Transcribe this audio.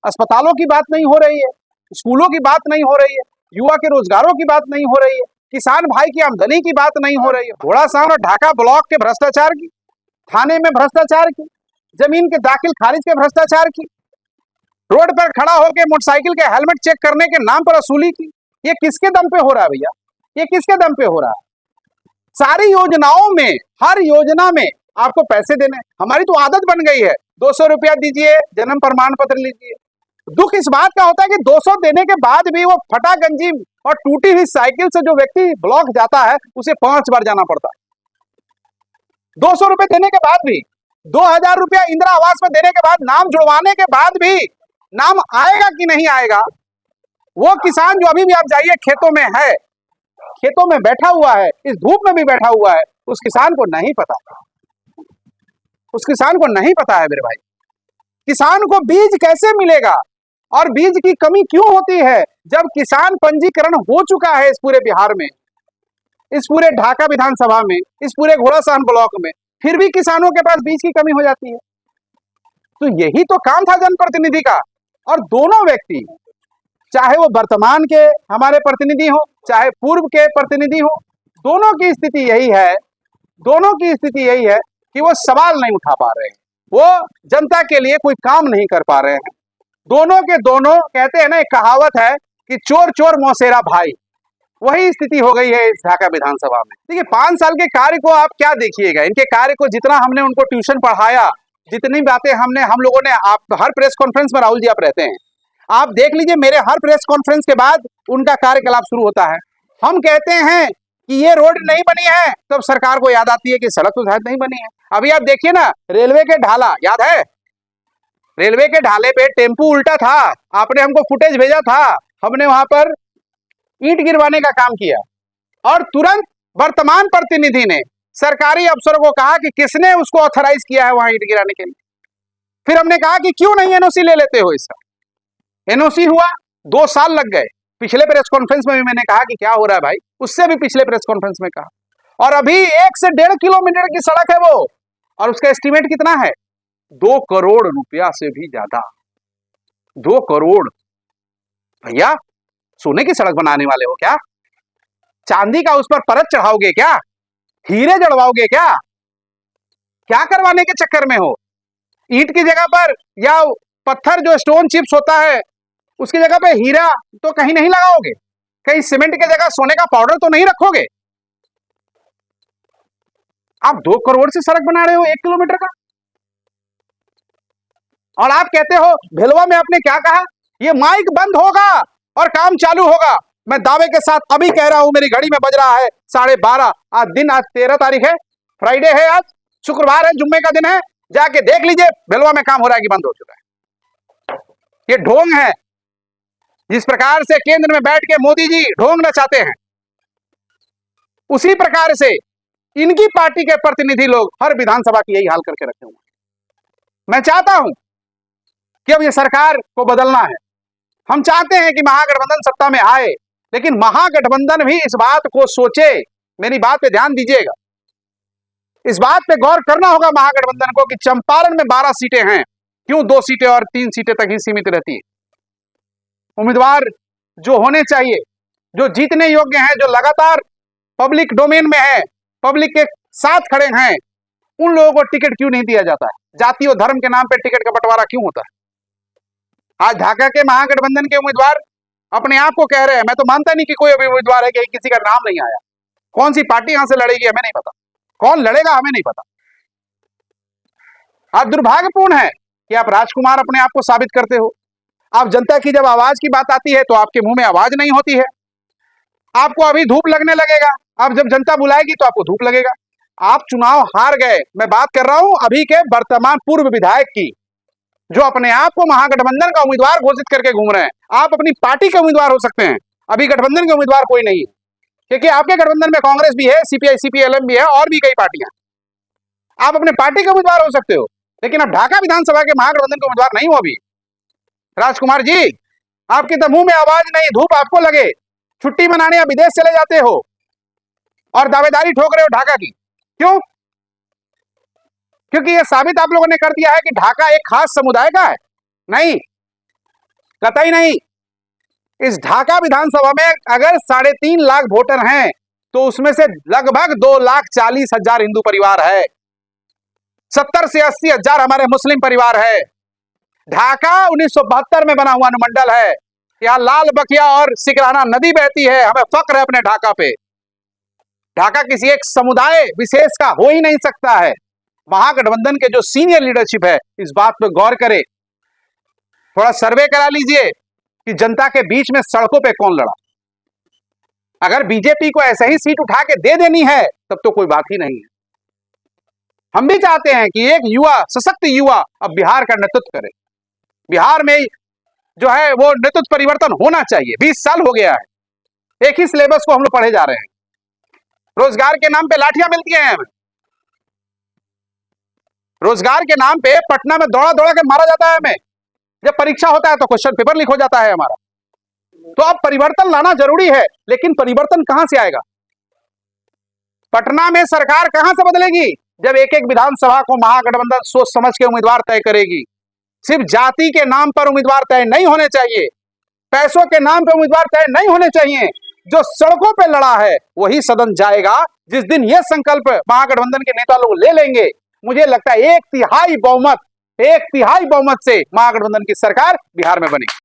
अस्पतालों की बात नहीं हो रही है, स्कूलों की बात नहीं हो रही है, युवा के रोजगारों की बात नहीं हो रही है, किसान भाई की आमदनी की बात नहीं हो रही है। घोड़ासहन और ढाका ब्लॉक के भ्रष्टाचार की, थाने में भ्रष्टाचार की, जमीन के दाखिल खारिज के भ्रष्टाचार की, रोड पर खड़ा होकर मोटरसाइकिल के हेलमेट चेक करने के नाम पर वसूली की। ये किसके दम पे हो रहा है भैया? ये किसके दम पे हो रहा है? सारी योजनाओं में, हर योजना में आपको पैसे देने। हमारी तो आदत बन गई है, 200 रुपया दीजिए, जन्म प्रमाण पत्र लीजिए। दुख इस बात का होता है कि 200 देने के बाद भी वो फटा गंजी और टूटी हुई साइकिल से जो व्यक्ति ब्लॉक जाता है उसे 5 बार जाना पड़ता है। 200 रुपए देने के बाद भी, 2000 रुपया इंदिरा आवास में देने के बाद, नाम जुड़वाने के बाद भी नाम आएगा कि नहीं आएगा? वो किसान जो अभी भी आप जाइए खेतों में है, खेतों में बैठा हुआ है, इस धूप में भी बैठा हुआ है, उस किसान को नहीं पता, उस किसान को नहीं पता है मेरे भाई। किसान को बीज कैसे मिलेगा और बीज की कमी क्यों होती है जब किसान पंजीकरण हो चुका है इस पूरे बिहार में, इस पूरे ढाका विधानसभा में, इस पूरे घोड़ासहन ब्लॉक में, फिर भी किसानों के पास बीज की कमी हो जाती है। तो यही तो काम था जनप्रतिनिधि का। और दोनों व्यक्ति, चाहे वो वर्तमान के हमारे प्रतिनिधि हो, चाहे पूर्व के प्रतिनिधि हो, दोनों की स्थिति यही है, दोनों की स्थिति यही है कि वो सवाल नहीं उठा पा रहे हैं, वो जनता के लिए कोई काम नहीं कर पा रहे हैं। दोनों के दोनों, कहते हैं ना, एक कहावत है कि चोर चोर मौसेरा भाई, वही स्थिति हो गई है इस ढाका विधानसभा में। देखिए, 5 साल के कार्य को आप क्या देखिएगा, इनके कार्य को जितना हमने उनको ट्यूशन पढ़ाया, जितनी बातें हम लोगों ने, आप हर प्रेस कॉन्फ्रेंस में राहुल जी आप रहते हैं, आप देख लीजिए, मेरे हर प्रेस कॉन्फ्रेंस के बाद उनका कार्यकलाप शुरू होता है। हम कहते हैं कि ये रोड नहीं बनी है, तब सरकार को याद आती है कि सड़क तो शायद नहीं बनी है। अभी आप देखिए ना, रेलवे के ढाला याद है, रेलवे के ढाले पे टेम्पू उल्टा था, आपने हमको फुटेज भेजा था, हमने वहां पर ईंट गिरवाने का काम किया और तुरंत वर्तमान प्रतिनिधि ने सरकारी अफसरों को कहा कि किसने उसको ऑथराइज किया है वहां ईंट गिराने के लिए। फिर हमने कहा कि क्यों नहीं एनओसी ले लेते हो इसका। एनओसी हुआ, 2 साल लग गए। पिछले प्रेस कॉन्फ्रेंस में भी मैंने कहा कि क्या हो रहा है भाई, उससे भी पिछले प्रेस कॉन्फ्रेंस में कहा। और अभी 1 से 1.5 किलोमीटर की सड़क है वो, और उसका एस्टिमेट कितना है? 2 करोड़ रुपया से भी ज्यादा। 2 करोड़। भैया, सोने की सड़क बनाने वाले हो क्या? चांदी का उस पर परत चढ़ाओगे क्या? हीरे जड़वाओगे क्या? क्या करवाने के चक्कर में हो? ईंट की जगह पर या पत्थर जो स्टोन चिप्स होता है उसकी जगह पे हीरा तो कहीं नहीं लगाओगे? कहीं सीमेंट की जगह सोने का पाउडर तो नहीं रखोगे? आप 2 करोड़ से सड़क बना रहे हो 1 किलोमीटर का, और आप कहते हो, भेलवा में आपने क्या कहा, ये माइक बंद होगा और काम चालू होगा। मैं दावे के साथ अभी कह रहा हूं, मेरी घड़ी में बज रहा है 12:30। आज 13 तारीख है, फ्राइडे है, आज शुक्रवार है, जुम्मे का दिन है। जाके देख लीजिए भेलवा में काम हो रहा है कि बंद हो चुका है। ये ढोंग है, जिस प्रकार से केंद्र में बैठ के मोदी जी ढोंग नचाते हैं, उसी प्रकार से इनकी पार्टी के प्रतिनिधि लोग हर विधानसभा की यही हाल करके रखे हुए हैं। मैं चाहता हूं कि अब ये सरकार को बदलना है। हम चाहते हैं कि महागठबंधन सत्ता में आए, लेकिन महागठबंधन भी इस बात को सोचे। मेरी बात पे ध्यान दीजिएगा, इस बात पे गौर करना होगा महागठबंधन को कि चंपारण में 12 सीटें हैं, क्यों 2 सीटें और 3 सीटें तक ही सीमित रहती है? उम्मीदवार जो होने चाहिए, जो जीतने योग्य हैं, जो लगातार पब्लिक डोमेन में है, पब्लिक के साथ खड़े हैं, उन लोगों को टिकट क्यों नहीं दिया जाता है? जाति और धर्म के नाम पे टिकट का बंटवारा क्यों होता है? आज ढाका के महागठबंधन के उम्मीदवार अपने आप को कह रहे हैं, मैं तो मानता नहीं कि कोई अभी उम्मीदवार है कि किसी का नाम नहीं आया। कौन सी पार्टी यहां से लड़ेगी हमें नहीं पता, कौन लड़ेगा हमें नहीं पता। आज दुर्भाग्यपूर्ण है कि आप राजकुमार अपने आप को साबित करते हो। आप जनता की जब आवाज की बात आती है तो आपके मुंह में आवाज नहीं होती है। आपको अभी धूप लगने लगेगा, अब जब जनता बुलाएगी तो आपको धूप लगेगा। आप चुनाव हार गए। मैं बात कर रहा हूं अभी के वर्तमान पूर्व विधायक की, जो अपने आप को महागठबंधन का उम्मीदवार घोषित करके घूम रहे हैं। आप अपनी पार्टी के उम्मीदवार हो सकते हैं, अभी गठबंधन के उम्मीदवार कोई नहीं है, क्योंकि आपके गठबंधन में कांग्रेस भी है, सीपीआई सीपीएलएम भी है और भी कई पार्टियां। आप अपने पार्टी के उम्मीदवार हो सकते हो, लेकिन अब ढाका विधानसभा के महागठबंधन के उम्मीदवार नहीं हो अभी। राजकुमार जी, आपके तो मुंह में आवाज नहीं, धूप आपको लगे, छुट्टी मनाने या विदेश चले जाते हो और दावेदारी ठोक रहे हो ढाका की। क्यों? क्योंकि यह साबित आप लोगों ने कर दिया है कि ढाका एक खास समुदाय का है। नहीं, कतई नहीं। इस ढाका विधानसभा में अगर 3.5 लाख वोटर हैं तो उसमें से लगभग 2,40,000 हिंदू परिवार है, 70 से 80 हजार हमारे मुस्लिम परिवार है। ढाका 1972 में बना हुआ अनुमंडल है। यहाँ लाल बखिया और सिकराना नदी बहती है। हमें फक्र है अपने ढाका पे। ढाका किसी एक समुदाय विशेष का हो ही नहीं सकता है। महागठबंधन के जो सीनियर लीडरशिप है इस बात पर गौर करे। थोड़ा सर्वे करा लीजिए कि जनता के बीच में सड़कों पे कौन लड़ा। अगर बीजेपी को ऐसे ही सीट उठा के दे देनी है तब तो कोई बात ही नहीं है। हम भी चाहते हैं कि एक युवा, सशक्त युवा अब बिहार का नेतृत्व करे। बिहार में जो है वो नेतृत्व परिवर्तन होना चाहिए। 20 साल हो गया है, एक ही सिलेबस को हम लोग पढ़े जा रहे हैं। रोजगार के नाम पे लाठियां मिलती हैं हमें। रोजगार के नाम पे पटना में दौड़ा दौड़ा के मारा जाता है हमें। जब परीक्षा होता है तो क्वेश्चन पेपर लीक हो जाता है हमारा। तो अब परिवर्तन लाना जरूरी है, लेकिन परिवर्तन कहां से आएगा? पटना में सरकार कहां से बदलेगी जब एक एक विधानसभा को महागठबंधन सोच समझ के उम्मीदवार तय करेगी। सिर्फ जाति के नाम पर उम्मीदवार तय नहीं होने चाहिए, पैसों के नाम पर उम्मीदवार तय नहीं होने चाहिए। जो सड़कों पे लड़ा है वही सदन जाएगा। जिस दिन यह संकल्प महागठबंधन के नेता लोग ले लेंगे, मुझे लगता है 1/3 बहुमत से महागठबंधन की सरकार बिहार में बनेगी।